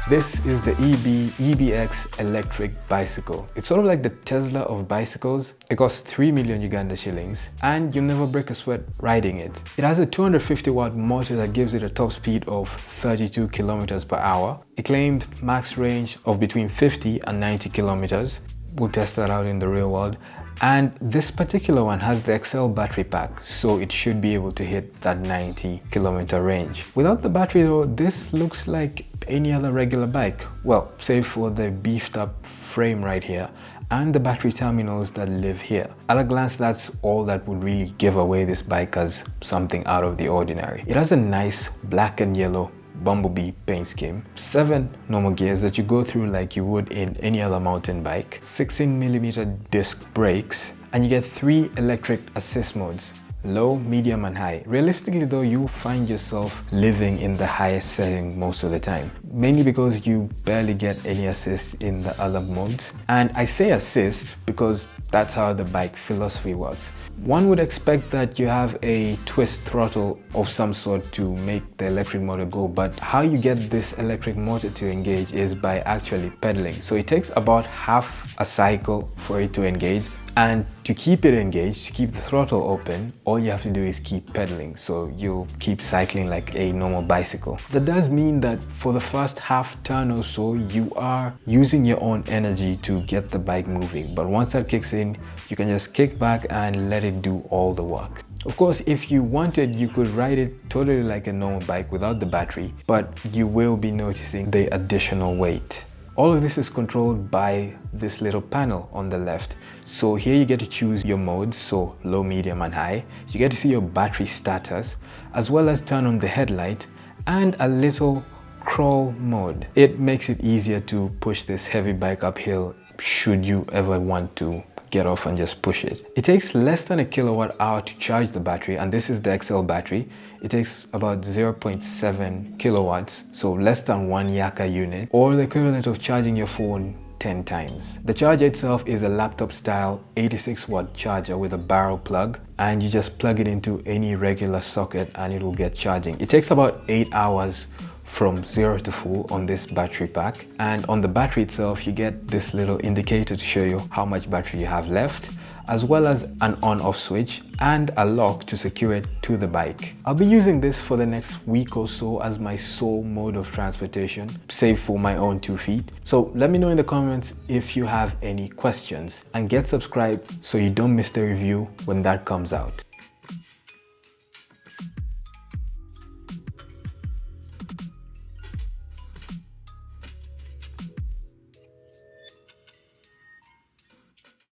This is the eBee EBX electric bicycle. It's sort of like the Tesla of bicycles. It costs 3 million Uganda shillings and you'll never break a sweat riding it. It has a 250 watt motor that gives it a top speed of 32 kilometers per hour. It claimed max range of between 50 and 90 kilometers. We'll test that out in the real world. And this particular one has the XL battery pack, so it should be able to hit that 90 kilometer range. Without the battery though, this looks like any other regular bike. Well, save for the beefed up frame right here and the battery terminals that live here. At a glance, that's all that would really give away this bike as something out of the ordinary. It has a nice black and yellow bumblebee paint scheme, 7 normal gears that you go through like you would in any other mountain bike, 16mm disc brakes, and you get 3 electric assist modes: low, medium and high. Realistically though, you find yourself living in the highest setting most of the time, mainly because you barely get any assist in the other modes. And I say assist because that's how the bike philosophy works. One would expect that you have a twist throttle of some sort to make the electric motor go, but how you get this electric motor to engage is by actually pedaling. So it takes about half a cycle for it to engage. And to keep it engaged, to keep the throttle open, all you have to do is keep pedaling. So you'll keep cycling like a normal bicycle. That does mean that for the first half turn or so, you are using your own energy to get the bike moving. But once that kicks in, you can just kick back and let it do all the work. Of course, if you wanted, you could ride it totally like a normal bike without the battery, but you will be noticing the additional weight. All of this is controlled by this little panel on the left. So here you get to choose your modes, so low, medium and high. You get to see your battery status, as well as turn on the headlight and a little crawl mode. It makes it easier to push this heavy bike uphill should you ever want to get off and just push it. It takes less than a kilowatt hour to charge the battery, and this is the XL battery. It takes about 0.7 kilowatts, so less than 1 Yaka unit, or the equivalent of charging your phone 10 times. The charger itself is a laptop style 86 watt charger with a barrel plug, and you just plug it into any regular socket and it will get charging. It takes about 8 hours from 0 to full on this battery pack, and on the battery itself you get this little indicator to show you how much battery you have left, as well as an on-off switch and a lock to secure it to the bike. I'll be using this for the next week or so as my sole mode of transportation, save for my own 2 feet. So let me know in the comments if you have any questions, and get subscribed so you don't miss the review when that comes out.